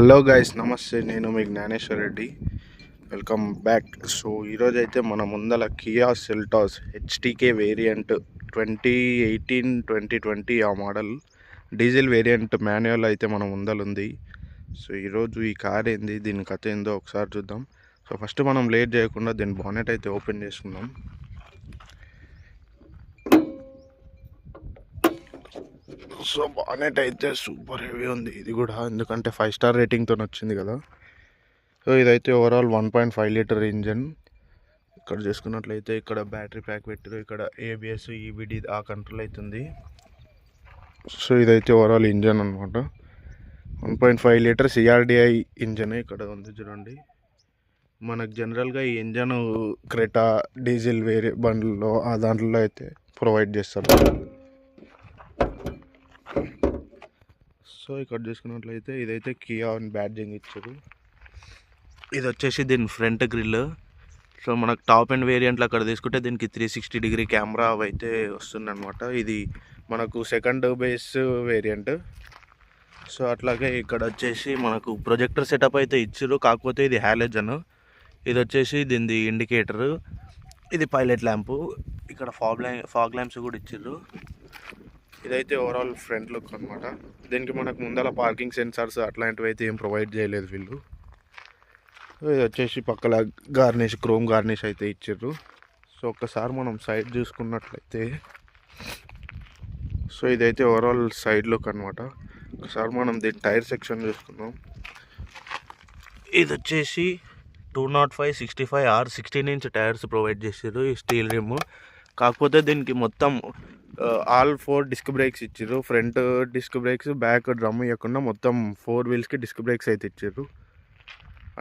Hello guys, నమస్తే. నేను మీ Gnaneshwar Reddy. Welcome back. So ఈరోజు అయితే మన ముందల కియా సెల్టాస్ హెచ్టీకే వేరియంట్ 2018 2020 ఆ మోడల్ డీజిల్ వేరియంట్ మాన్యువల్ అయితే మన ముందలుంది. సో ఈరోజు ఈ కార్ ఏంది, దీని కథ ఏందో ఒకసారి చూద్దాం. సో ఫస్ట్ మనం లేట్ చేయకుండా దీని బానెట్ అయితే ఓపెన్ చేసుకుందాం. సో బానెట్ అయితే సూపర్ హెవీ ఉంది ఇది కూడా, ఎందుకంటే 5 స్టార్ రేటింగ్తో వచ్చింది కదా. సో ఇదైతే ఓవరాల్ 1.5 లీటర్ ఇంజన్. ఇక్కడ చూసుకున్నట్లయితే ఇక్కడ బ్యాటరీ ప్యాక్ పెట్టారు, ఇక్కడ ఏబిఎస్ ఈబిడి ఆ కంట్రోల్ అవుతుంది. సో ఇదైతే ఓవరాల్ ఇంజన్ అనమాట. 1.5 లీటర్ సిఆర్డిఐ ఇంజన్ ఇక్కడ ఉంది చూడండి. మనకు జనరల్గా ఈ ఇంజన్ క్రెటా డీజిల్ వేరే బండ్లలో ఆ దాంట్లో అయితే ప్రొవైడ్ చేస్తారు. సో ఇక్కడ చూసుకున్నట్లయితే ఇదైతే కియా అని బ్యాడ్జింగ్ ఇచ్చారు. ఇది వచ్చేసి దీని ఫ్రంట్ గ్రిల్. సో మనకు టాప్ అండ్ వేరియంట్లో అక్కడ తీసుకుంటే దీనికి 360 డిగ్రీ కెమెరా అయితే వస్తుంది అనమాట. ఇది మనకు సెకండ్ బేస్ వేరియంట్. సో అట్లాగే ఇక్కడ వచ్చేసి మనకు ప్రొజెక్టర్ సెటప్ అయితే ఇచ్చారు, కాకపోతే ఇది హ్యాలోజన్. ఇది వచ్చేసి దీనిది ఇండికేటర్, ఇది పైలట్ ల్యాంపు, ఇక్కడ ఫాగ్ ల్యాంప్స్ కూడా ఇచ్చారు. ఇదైతే ఓవరాల్ ఫ్రంట్ లుక్ అనమాట. దీనికి మనకు ముందర పార్కింగ్ సెన్సార్స్ అట్లాంటివి అయితే ఏం ప్రొవైడ్ చేయలేదు వీళ్ళు. ఇది వచ్చేసి పక్కల గార్నిష్, క్రోమ్ గార్నిష్ అయితే ఇచ్చారు. సో ఒక్కసారి మనం సైడ్ చూసుకున్నట్లయితే, సో ఇదైతే ఓవరాల్ సైడ్ లుక్ అనమాట. ఒకసారి మనం దీని టైర్ సెక్షన్ చూసుకుందాం. ఇది వచ్చేసి 205/65R 16 ఇంచ్ టైర్స్ ప్రొవైడ్ చేసారు. ఈ స్టీల్ రిమ్, కాకపోతే దీనికి మొత్తం ఆల్ 4 డిస్క్ బ్రేక్స్ ఇచ్చారు. Front disc brakes, back drum ఇవ్వకుండా మొత్తం 4 వీల్స్కి డిస్క్ బ్రేక్స్ అయితే ఇచ్చారు.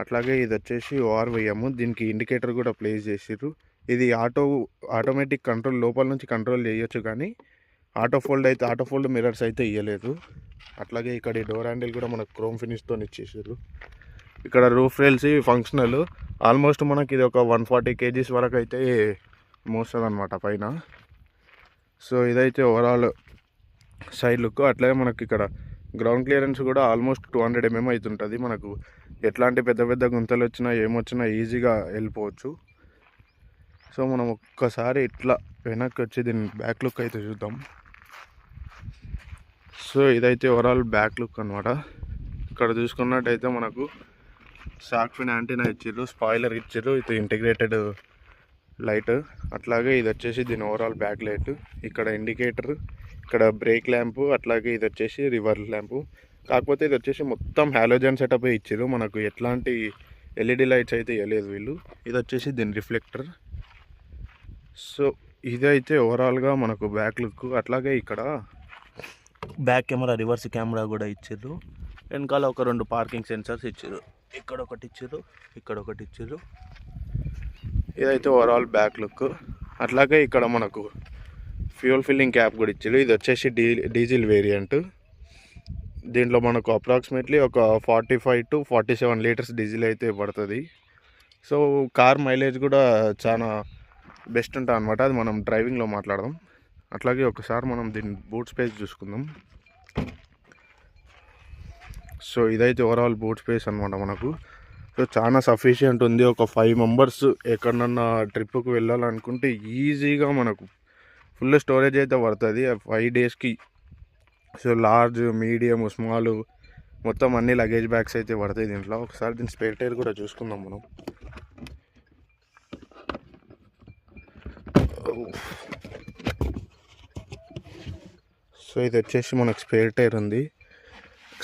అట్లాగే ఇది వచ్చేసి ORVM, దీనికి ఇండికేటర్ కూడా ప్లేస్ చేసారు. ఇది ఆటోమేటిక్ కంట్రోల్, లోపల నుంచి కంట్రోల్ చేయొచ్చు, కానీ ఆటో ఫోల్డ్ మిర్రర్స్ అయితే ఇవ్వలేదు. అట్లాగే ఇక్కడ ఈ డోర్ హ్యాండిల్ కూడా మనకు క్రోమ్ ఫినిష్తో ఇచ్చేసారు. ఇక్కడ రూఫ్ రైల్స్ ఫంక్షనల్, ఆల్మోస్ట్ మనకి ఇది ఒక 140 kgs వరకు అయితే మోస్తుంది అనమాట పైన. సో ఇదైతే ఓవరాల్ సైడ్ లుక్. అట్లాగే మనకి ఇక్కడ గ్రౌండ్ క్లియరెన్స్ కూడా ఆల్మోస్ట్ 200 mm అవుతుంటుంది. మనకు ఎట్లాంటి పెద్ద పెద్ద గుంతలు వచ్చినా ఏమొచ్చినా ఈజీగా వెళ్ళిపోవచ్చు. సో మనం ఒక్కసారి ఇట్లా వెనక్కి వచ్చి దీని బ్యాక్ లుక్ అయితే చూద్దాం. సో ఇదైతే ఓవరాల్ బ్యాక్ లుక్ అనమాట. ఇక్కడ చూసుకున్నట్టయితే మనకు షార్క్ ఫిన్ యాంటీనా ఇచ్చారు, స్పాయిలర్ ఇచ్చారు, ఇది ఇంటిగ్రేటెడ్ లైట్. అట్లాగే ఇది వచ్చేసి దీని ఓవరాల్ బ్యాక్ లైట్, ఇక్కడ ఇండికేటర్, ఇక్కడ బ్రేక్ ల్యాంపు, అట్లాగే ఇది వచ్చేసి రివర్స్ ల్యాంపు. కాకపోతే ఇది వచ్చేసి మొత్తం హాలోజన్ సెటప్ ఇచ్చారు, మనకు ఎట్లాంటి ఎల్ఈడి లైట్స్ అయితే ఇవ్వలేదు వీళ్ళు. ఇది వచ్చేసి దీని రిఫ్లెక్టర్. సో ఇదైతే ఓవరాల్గా మనకు బ్యాక్ లుక్. అట్లాగే ఇక్కడ బ్యాక్ కెమెరా, రివర్స్ కెమెరా కూడా ఇచ్చారు. వెనకాల ఒక 2 పార్కింగ్ సెన్సార్స్ ఇచ్చారు, ఇక్కడ ఒకటి ఇచ్చారు, ఇక్కడ ఒకటి ఇచ్చారు. ఇదైతే ఓవరాల్ బ్యాక్ లుక్. అట్లాగే ఇక్కడ మనకు ఫ్యూల్ ఫిల్లింగ్ క్యాప్ కూడా ఇచ్చారు. ఇది వచ్చేసి డీజిల్ వేరియంట్. దీంట్లో మనకు అప్రాక్సిమేట్లీ ఒక 45 to 47 లీటర్స్ డీజిల్ అయితే పడుతుంది. సో కార్ మైలేజ్ కూడా చాలా బెస్ట్ ఉంటుంది అనమాట, అది మనం డ్రైవింగ్లో మాట్లాడదాం. అట్లాగే ఒకసారి మనం దీని బూట్ స్పేస్ చూసుకుందాం. సో ఇదైతే ఓవరాల్ బూట్ స్పేస్ అనమాట మనకు. సో చాలా సఫిషియంట్ ఉంది. ఒక 5 మెంబర్స్ ఎక్కడన్నా ట్రిప్కి వెళ్ళాలనుకుంటే ఈజీగా మనకు ఫుల్ స్టోరేజ్ అయితే పడుతుంది 5 డేస్కి. సో లార్జ్, మీడియం, స్మాల్ మొత్తం అన్ని లగేజ్ బ్యాగ్స్ అయితే పడతాయి దీంట్లో. ఒకసారి దీని స్పేర్ టైర్ కూడా చూసుకుందాం మనం. సో ఇది వచ్చేసి మనకు స్పేర్ టైర్ ఉంది.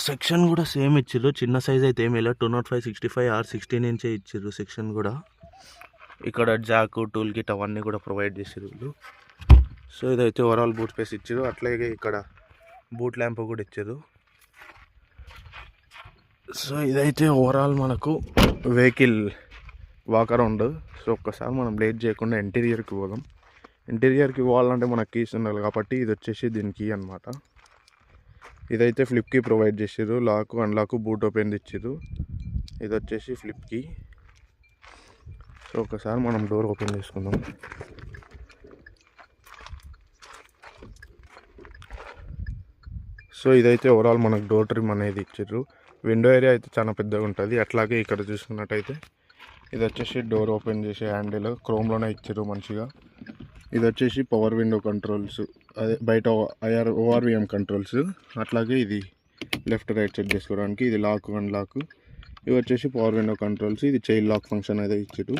సెక్షన్ కూడా సేమ్ ఇచ్చారు, చిన్న సైజ్ అయితే ఏమి లేదు. 205/65R 16 ఇంచే ఇచ్చారు సెక్షన్ కూడా. ఇక్కడ జాక్, టూల్ కిట్ అవన్నీ కూడా ప్రొవైడ్ చేసారు వీళ్ళు. సో ఇదైతే ఓవరాల్ బూట్ స్పేస్ ఇచ్చారు. అట్లాగే ఇక్కడ బూట్ ల్యాంప్ కూడా ఇచ్చారు. సో ఇదైతే ఓవరాల్ మనకు వెహికల్ వాక్ అరౌండ్. సో ఒక్కసారి మనం లేట్ చేయకుండా ఇంటీరియర్కి పోదాం. ఇంటీరియర్కి పోవాలంటే మనకు కీస్ ఉండాలి కాబట్టి ఇది వచ్చేసి దీని కీ అనమాట. ఇదైతే ఫ్లిప్ కీ ప్రొవైడ్ చేసారు, లాక్, అన్లాక్, బూట్ ఓపెన్ ఇచ్చారు. ఇది వచ్చేసి ఫ్లిప్ కీ. సో ఒకసారి మనం డోర్ ఓపెన్ చేసుకుందాం. సో ఇదైతే ఓవరాల్ మనకు డోర్ ట్రిమ్ అనేది ఇచ్చారు. విండో ఏరియా అయితే చాలా పెద్దగా ఉంటుంది. అట్లాగే ఇక్కడ చూసుకున్నట్టయితే ఇది వచ్చేసి డోర్ ఓపెన్ చేసే హ్యాండిల్ క్రోమ్లోనే ఇచ్చారు మంచిగా. ఇది వచ్చేసి పవర్ విండో కంట్రోల్స్, అదే బయట ఓఆర్విఎం కంట్రోల్స్. అట్లాగే ఇది లెఫ్ట్ రైట్ సెట్ చేసుకోవడానికి, ఇది లాక్ అన్లాక్. ఇవి వచ్చేసి పవర్ విండో కంట్రోల్స్. ఇది చైల్డ్ లాక్ ఫంక్షన్ అయితే ఇచ్చారు.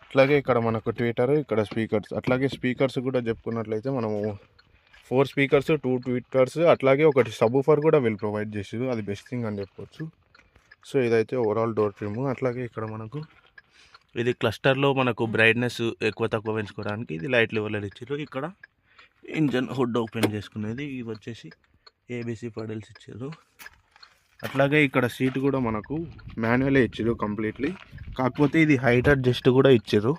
అట్లాగే ఇక్కడ మనకు ట్విట్టర్, ఇక్కడ స్పీకర్స్. అట్లాగే స్పీకర్స్ కూడా చెప్పుకున్నట్లయితే మనము 4 స్పీకర్స్, 2 ట్విట్టర్స్, అట్లాగే ఒకటి సబూఫర్ కూడా వీళ్ళు ప్రొవైడ్ చేసారు. అది బెస్ట్ థింగ్ అని చెప్పవచ్చు. సో ఇదైతే ఓవరాల్ డోర్ ట్రిమ్. అట్లాగే ఇక్కడ మనకు ఇది క్లస్టర్లో మనకు బ్రైట్నెస్ ఎక్కువ తక్కువ పెంచుకోవడానికి ఇది లైట్ లెవెల్ ఇచ్చారు. ఇక్కడ ఇంజన్ హుడ్ ఓపెన్ చేసుకునేది. ఇవి వచ్చేసి ఏబీసీ పడల్స్ ఇచ్చారు. అట్లాగే ఇక్కడ సీట్ కూడా మనకు మాన్యువలే ఇచ్చారు కంప్లీట్లీ. కాకపోతే ఇది హైట్ అడ్జస్ట్ కూడా ఇచ్చారు.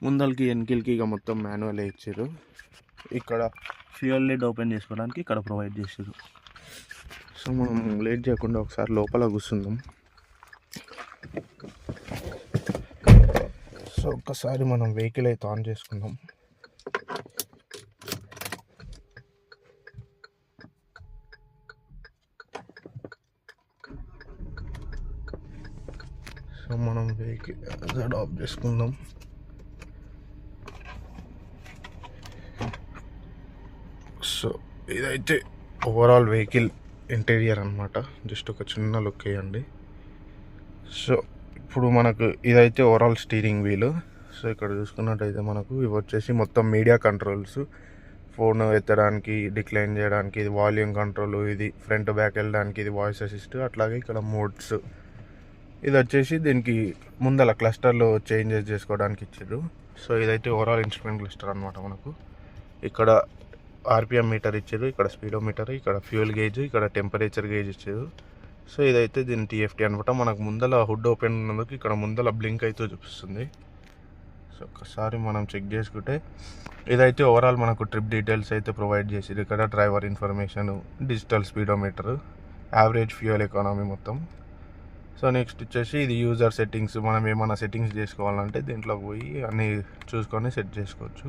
ముందలకి వెనకలకి ఇక మొత్తం మాన్యువలే ఇచ్చారు. ఇక్కడ ఫ్యూయల్ లిడ్ ఓపెన్ చేసుకోవడానికి ఇక్కడ ప్రొవైడ్ చేశారు. సో మనం లేట్ చేయకుండా ఒకసారి లోపల కూర్చుందాం. సో ఒక్కసారి మనం వెహికల్ అయితే ఆన్ చేసుకుందాం. సో మనం వెహికల్ ఆఫ్ చేసుకుందాం. సో ఇదైతే ఓవరాల్ వెహికల్ ఇంటీరియర్ అనమాట. జస్ట్ ఒక చిన్న లుక్ వేయండి. సో ఇప్పుడు మనకు ఇదైతే ఓవరాల్ స్టీరింగ్ వీల్. సో ఇక్కడ చూసుకున్నట్టయితే మనకు ఇవి వచ్చేసి మొత్తం మీడియా కంట్రోల్స్. ఫోన్ ఎత్తడానికి, డిక్లైన్ చేయడానికి ఇది వాల్యూమ్ కంట్రోల్, ఇది ఫ్రంట్ బ్యాక్ వెళ్ళడానికి ఇది వాయిస్ అసిస్ట్. అట్లాగే ఇక్కడ మోడ్స్. ఇది వచ్చేసి దీనికి ముందల క్లస్టర్లో చేంజెస్ చేసుకోవడానికి ఇచ్చారు. సో ఇదైతే ఓవరాల్ ఇన్స్ట్రుమెంట్ క్లస్టర్ అనమాట. మనకు ఇక్కడ ఆర్పిఎం మీటర్ ఇచ్చారు, ఇక్కడ స్పీడోమీటర్, ఇక్కడ ఫ్యూయల్ గేజ్, ఇక్కడ టెంపరేచర్ గేజ్ ఇచ్చారు. సో ఇదైతే దీని టీఎఫ్టీ అనమాట. మనకు ముందల హుడ్ ఓపెన్ ఉన్నందుకు ఇక్కడ ముందల బ్లింక్ అయితే చూపిస్తుంది. సో ఒకసారి మనం చెక్ చేసుకుంటే ఇదైతే ఓవరాల్ మనకు ట్రిప్ డీటెయిల్స్ అయితే ప్రొవైడ్ చేసారు. ఇక్కడ driver information, digital speedometer, average fuel economy మొత్తం. సో నెక్స్ట్ వచ్చేసి ఇది యూజర్ సెట్టింగ్స్. మనం ఏమైనా సెట్టింగ్స్ చేసుకోవాలంటే దీంట్లో పోయి అన్నీ చూసుకొని సెట్ చేసుకోవచ్చు.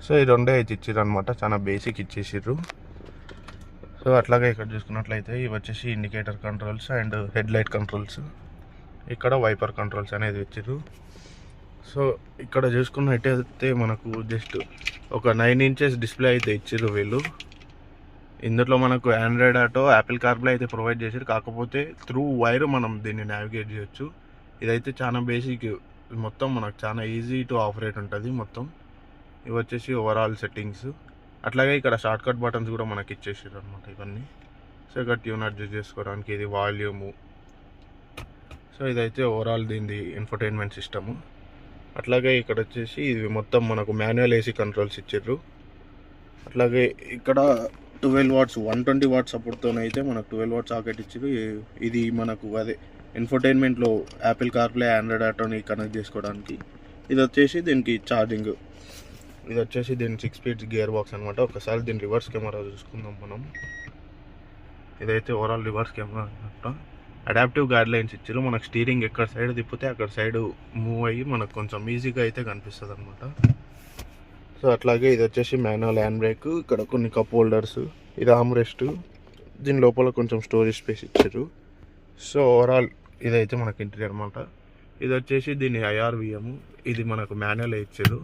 సో ఈ రెండే అయితే ఇచ్చారు అనమాట. చాలా బేసిక్ ఇచ్చేసారు. సో అట్లాగే ఇక్కడ చూసుకున్నట్లయితే ఇవి వచ్చేసి indicator controls and head light controls. ఇక్కడ వైపర్ కంట్రోల్స్ అనేది ఇచ్చారు. సో ఇక్కడ చూసుకున్నట్టయితే మనకు జస్ట్ ఒక 9 ఇంచెస్ డిస్ప్లే అయితే ఇచ్చారు వీళ్ళు. ఇందులో మనకు ఆండ్రాయిడ్ ఆటో, యాపిల్ కార్ప్లే అయితే ప్రొవైడ్ చేశారు. కాకపోతే త్రూ వైర్ మనం దీన్ని నావిగేట్ చేయొచ్చు. ఇదైతే చాలా బేసిక్, మొత్తం మనకు చాలా ఈజీ టు ఆపరేట్ ఉంటుంది మొత్తం. ఇవి వచ్చేసి ఓవరాల్ సెట్టింగ్స్. అట్లాగే ఇక్కడ షార్ట్కట్ బటన్స్ కూడా మనకి ఇచ్చేసారు అనమాట ఇవన్నీ. సో ఇక్కడ ట్యూన్ అడ్జస్ట్ చేసుకోవడానికి ఇది వాల్యూము. సో ఇదైతే ఓవరాల్ దీనిది ఇన్ఫర్టైన్మెంట్ సిస్టము. అట్లాగే ఇక్కడ వచ్చేసి ఇది మొత్తం మనకు మాన్యువల్ ఏసీ కంట్రోల్స్ ఇచ్చారు. అట్లాగే ఇక్కడ 12 వాట్స్ 120 వాట్స్ సపోర్ట్తోనైతే మనకు 12 వాట్స్ సాకెట్ ఇచ్చారు. ఇది మనకు అదే ఇన్ఫర్టైన్మెంట్లో యాపిల్ కార్ప్లే, ఆండ్రాయిడ్ ఆటోని కనెక్ట్ చేసుకోవడానికి. ఇది వచ్చేసి దీనికి ఛార్జింగ్. ఇది వచ్చేసి దీని 6 స్పీడ్స్ గేర్ బాక్స్ అనమాట. ఒకసారి దీని రివర్స్ కెమెరా చూసుకుందాం మనం. ఇదైతే ఓవరాల్ రివర్స్ కెమెరా అనమాట. అడాప్టివ్ గైడ్ లైన్స్ ఇచ్చారు. మనకు స్టీరింగ్ ఎక్కడ సైడ్ తిప్పితే అక్కడ సైడ్ మూవ్ అయ్యి మనకు కొంచెం ఈజీగా అయితే కనిపిస్తుంది అనమాట. సో అట్లాగే ఇది వచ్చేసి మాన్యువల్ హ్యాండ్ బ్రేక్. ఇక్కడ కొన్ని కప్ హోల్డర్స్, ఇది ఆర్మ్ రెస్ట్. దీని లోపల కొంచెం స్టోరేజ్ స్పేస్ ఇచ్చారు. సో ఓవరాల్ ఇదైతే మనకి ఇంటీరియర్ అనమాట. ఇది వచ్చేసి దీని ఐఆర్విఎం. ఇది మనకు మాన్యువల్ ఇచ్చారు.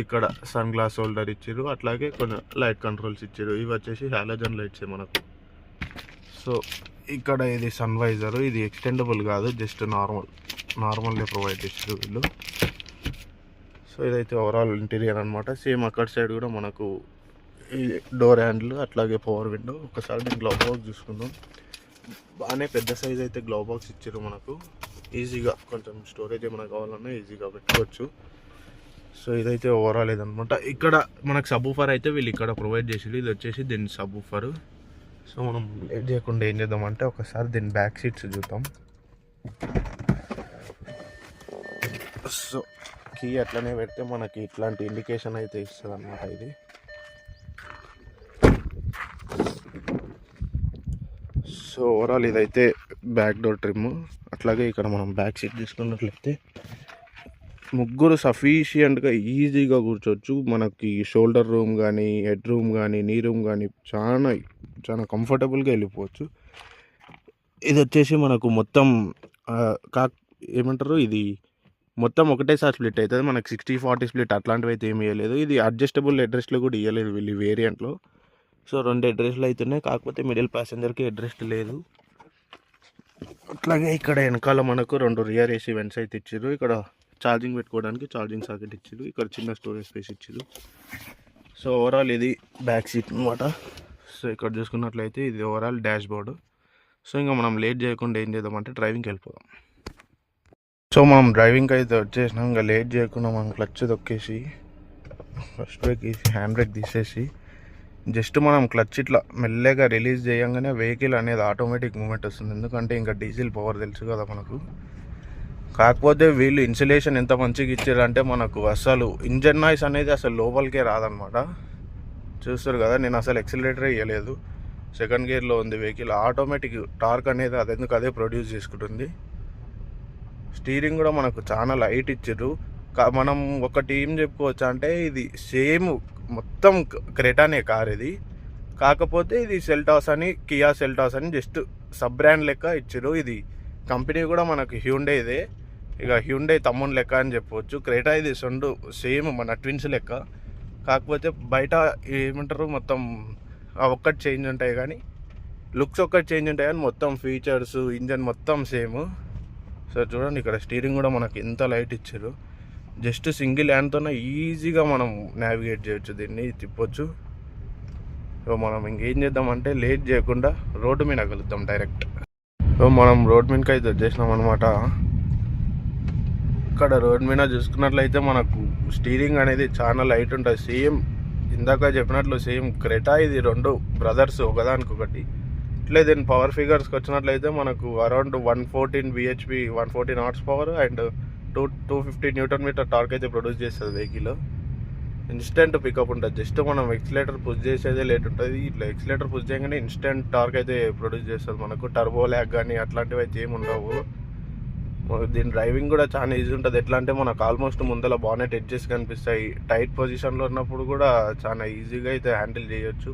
ఇక్కడ సన్ గ్లాస్ హోల్డర్ ఇచ్చారు. అట్లాగే కొన్ని లైట్ కంట్రోల్స్ ఇచ్చారు. ఇవి వచ్చేసి హాలోజన్ లైట్సే మనకు. సో ఇక్కడ ఇది సన్ వైజర్. ఇది ఎక్స్టెండబుల్ కాదు, జస్ట్ నార్మల్గా ప్రొవైడ్ చేస్తారు వీళ్ళు. సో ఇదైతే ఓవరాల్ ఇంటీరియర్ అనమాట. సేమ్ అక్కడ సైడ్ కూడా మనకు ఈ డోర్ హ్యాండిల్, అట్లాగే పవర్ విండో. ఒకసారి నేను గ్లవ్ బాక్స్ చూసుకుందాం. బాగానే పెద్ద సైజ్ అయితే గ్లవ్ బాక్స్ ఇచ్చారు మనకు. ఈజీగా కొంచెం స్టోరేజ్ ఏమైనా కావాలన్నా ఈజీగా పెట్టుకోవచ్చు. సో ఇదైతే ఓవరాల్ ఇదనమాట. ఇక్కడ మనకు సబూఫర్ అయితే వీళ్ళు ఇక్కడ ప్రొవైడ్ చేసేది. ఇది వచ్చేసి దీని సబూఫర్. సో మనం లేట్ చేయకుండా ఏం చేద్దామంటే ఒకసారి దీని బ్యాక్ సీట్స్ చూద్దాం. సో కీ అట్లనే పెడితే మనకి ఇట్లాంటి ఇండికేషన్ అయితే ఇస్తుంది అనమాట ఇది. సో ఓవరాల్ ఇదైతే బ్యాక్ డోర్ ట్రిమ్. అట్లాగే ఇక్కడ మనం బ్యాక్ సీట్ తీసుకున్నట్లయితే ముగ్గురు సఫిషియంట్గా ఈజీగా కూర్చోవచ్చు. మనకి షోల్డర్ రూమ్ కానీ, హెడ్ రూమ్ కానీ, నీ రూమ్ కానీ చాలా కంఫర్టబుల్గా వెళ్ళిపోవచ్చు. ఇది వచ్చేసి మనకు మొత్తం ఏమంటారు, ఇది మొత్తం ఒకటేసారి స్ప్లిట్ అవుతుంది. మనకు 60-40 స్ప్లిట్ అట్లాంటివి అయితే ఏమి ఇవ్వలేదు. ఇది అడ్జస్టబుల్ హెడ్రెస్ట్లు కూడా ఇవ్వలేదు వీళ్ళు వేరియంట్లో. సో 2 హెడ్రెస్ట్లు అవుతున్నాయి, కాకపోతే మిడిల్ ప్యాసింజర్కి హెడ్రెస్ట్ లేదు. అట్లాగే ఇక్కడ వెనకాల మనకు 2 రియర్ ఏసీ వెంట్స్ అయితే ఇచ్చారు. ఇక్కడ ఛార్జింగ్ పెట్టుకోవడానికి ఛార్జింగ్ సాకెట్ ఇచ్చారు. ఇక్కడ చిన్న స్టోరేజ్ స్పేస్ ఇచ్చారు. సో ఓవరాల్ ఇది బ్యాక్ సీట్ అనమాట. సో ఇక్కడ చూసుకున్నట్లయితే ఇది ఓవరాల్ డాష్ బోర్డు. సో ఇంకా మనం లేట్ చేయకుండా ఏం చేద్దామంటే డ్రైవింగ్కి వెళ్ళిపోదాం. సో మనం డ్రైవింగ్కి అయితే వచ్చేసినాం. ఇంకా లేట్ చేయకుండా మనం క్లచ్ తొక్కేసి ఫస్ట్ బ్రేక్ తీసి హ్యాండ్ బ్రేక్ తీసేసి జస్ట్ మనం క్లచ్ ఇట్లా మెల్లగా రిలీజ్ చేయగానే వెహికల్ అనేది ఆటోమేటిక్ మూమెంట్ వస్తుంది. ఎందుకంటే ఇంకా డీజిల్ పవర్ తెలుసు కదా మనకు. కాకపోతే వీళ్ళు ఇన్సులేషన్ ఎంత మంచిగా ఇచ్చారంటే మనకు అసలు ఇంజన్ నాయిస్ అనేది అసలు లోపలికే రాదనమాట. చూస్తారు కదా, నేను అసలు ఎక్సిలరేటరే ఇవ్వలేదు. సెకండ్ గేర్లో ఉంది వెహికల్. ఆటోమేటిక్ టార్క్ అనేది అదెందుకు అదే ప్రొడ్యూస్ చేసుకుంటుంది. స్టీరింగ్ కూడా మనకు చాలా లైట్ ఇచ్చారు. మనం ఒక టీం చెప్పుకోవచ్చు అంటే ఇది సేమ్ మొత్తం క్రెటానే కార్ ఇది. కాకపోతే ఇది సెల్టాస్ అని, కియా సెల్టాస్ అని జస్ట్ సబ్ బ్రాండ్ లెక్క ఇచ్చారు. ఇది కంపెనీ కూడా మనకు హ్యూండే ఇదే, ఇక హ్యూండే తమ్ముని లెక్క అని చెప్పవచ్చు. క్రెటా ఇది రెండు సేమ్ మన ట్విన్స్ లెక్క. కాకపోతే బయట ఏమంటారు మొత్తం ఒక్కటి చేంజ్ ఉంటాయి, కానీ లుక్స్ ఒక్కటి చేంజ్ ఉంటాయి, కానీ మొత్తం ఫీచర్స్ ఇంజన్ మొత్తం సేమ్. సో చూడండి ఇక్కడ స్టీరింగ్ కూడా మనకి ఎంత లైట్ ఇచ్చారు. జస్ట్ సింగిల్ హ్యాండ్తోనే ఈజీగా మనం నావిగేట్ చేయొచ్చు, దీన్ని తిప్పొచ్చు. సో మనం ఇంకేం చేద్దామంటే లేట్ చేయకుండా రోడ్డు మీద కలుద్దాం డైరెక్ట్. సో మనం రోడ్ మీదకి అయితే వచ్చేసినాం అనమాట. ఇక్కడ రోడ్ మీద చూసుకున్నట్లయితే మనకు స్టీరింగ్ అనేది చాలా లైట్ ఉంటుంది. సేమ్ ఇందాక చెప్పినట్లు సేమ్ క్రెటా ఇది 2 బ్రదర్స్ ఒకదానికొకటి. ఇట్లే దీని పవర్ ఫిగర్స్కి వచ్చినట్లయితే మనకు around 114 bhp 114 horsepower and 250 newton metre torque అయితే ప్రొడ్యూస్ చేస్తుంది వెహికల్. ఇన్స్టెంట్ పికప్ ఉంటుంది. జస్ట్ మనం ఎక్సిలేటర్ పుష్ చేసేదే లేట్ ఉంటుంది. ఇట్లా ఎక్సిలేటర్ పుష్ చేయగానే ఇన్స్టెంట్ టార్క్ అయితే ప్రొడ్యూస్ చేస్తుంది. మనకు టర్బో ల్యాగ్ కానీ అట్లాంటివి అయితే ఏమి ఉండవు. దీని డ్రైవింగ్ కూడా చాలా ఈజీ ఉంటుంది. ఎట్లా అంటే మనకు ఆల్మోస్ట్ ముందర బానెట్ ఎడ్జెస్ కనిపిస్తాయి. టైట్ పొజిషన్లో ఉన్నప్పుడు కూడా చాలా ఈజీగా అయితే హ్యాండిల్ చేయొచ్చు.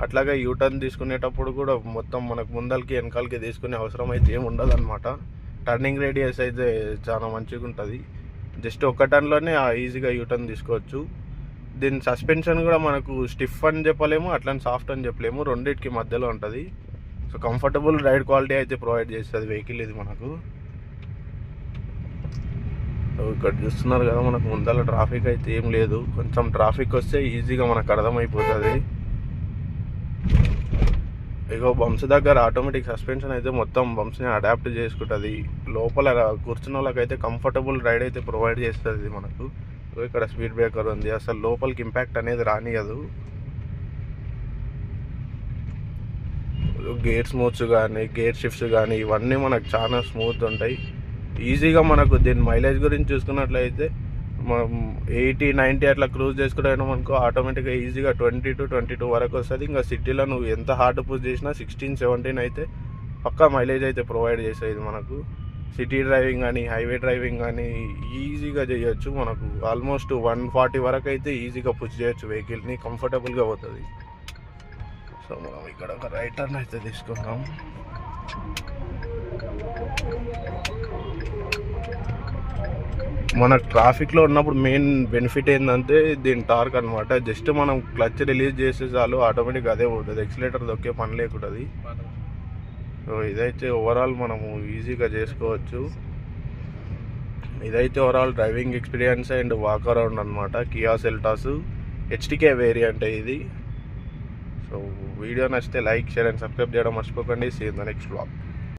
అట్లాగే యూటర్న్ తీసుకునేటప్పుడు కూడా మొత్తం మనకు ముందలకి వెనకాలకి తీసుకునే అవసరం అయితే ఏమి ఉండదు అనమాట. టర్నింగ్ రేడియస్ అయితే చాలా మంచిగా ఉంటుంది. జస్ట్ ఒక టర్న్లోనే ఈజీగా యూటర్న్ తీసుకోవచ్చు. దీని సస్పెన్షన్ కూడా మనకు స్టిఫ్ అని చెప్పలేము, అట్లని సాఫ్ట్ అని చెప్పలేము, రెండింటికి మధ్యలో ఉంటుంది. సో కంఫర్టబుల్ రైడ్ క్వాలిటీ అయితే ప్రొవైడ్ చేస్తుంది వెహికల్ ఇది మనకు. ఇక్కడ చూస్తున్నారు కదా, మనకు ముందర ట్రాఫిక్ అయితే ఏం లేదు. కొంచెం ట్రాఫిక్ వస్తే ఈజీగా మనకు అర్థమైపోతుంది. ఇగో బంప్స్ దగ్గర ఆటోమేటిక్ సస్పెన్షన్ అయితే మొత్తం బంప్స్ని అడాప్ట్ చేసుకుంటుంది. లోపల కూర్చున్న వాళ్ళకైతే కంఫర్టబుల్ రైడ్ అయితే ప్రొవైడ్ చేస్తుంది మనకు. ఇక్కడ స్పీడ్ బ్రేకర్ ఉంది, అసలు లోపలికి ఇంపాక్ట్ అనేది రానియదు. గేర్ స్మూత్స్ కానీ గేర్ షిఫ్ట్స్ కానీ ఇవన్నీ మనకు చాలా స్మూత్ ఉంటాయి. ఈజీగా మనకు దీని మైలేజ్ గురించి చూసుకున్నట్లయితే 80-90 అట్లా క్రూజ్ చేసుకుంటాం అనుకో, ఆటోమేటిక్గా ఈజీగా 20-22 వరకు వస్తుంది. ఇంకా సిటీలో నువ్వు ఎంత హార్డ్ పుష్ చేసినా 16-17 అయితే పక్కా మైలేజ్ అయితే ప్రొవైడ్ చేసేది మనకు. సిటీ డ్రైవింగ్ కానీ హైవే డ్రైవింగ్ కానీ ఈజీగా చేయొచ్చు. మనకు ఆల్మోస్ట్ 140 వరకు అయితే ఈజీగా పుష్ చేయొచ్చు వెహికల్ని, కంఫర్టబుల్గా పోతుంది. సో మనం ఇక్కడ ఒక రైట్ టర్న్ అయితే తీసుకుందాం. మన ట్రాఫిక్లో ఉన్నప్పుడు మెయిన్ బెనిఫిట్ ఏంటంటే దీని టార్క్ అనమాట. జస్ట్ మనం క్లచ్ రిలీజ్ చేసే చాలు ఆటోమేటిక్ అదే పోతుంది, ఎక్సిలేటర్ దొక్కే పని లేకుంటుంది. సో ఇదైతే ఓవరాల్ మనము ఈజీగా చేసుకోవచ్చు. ఇదైతే overall driving experience and walk around అనమాట. కియా సెల్టాస్ హెచ్డికే వేరియంట్ ఇది. సో వీడియో నచ్చితే లైక్, షేర్ అండ్ సబ్స్క్రైబ్ చేయడం మర్చిపోకండి. See in the next vlog.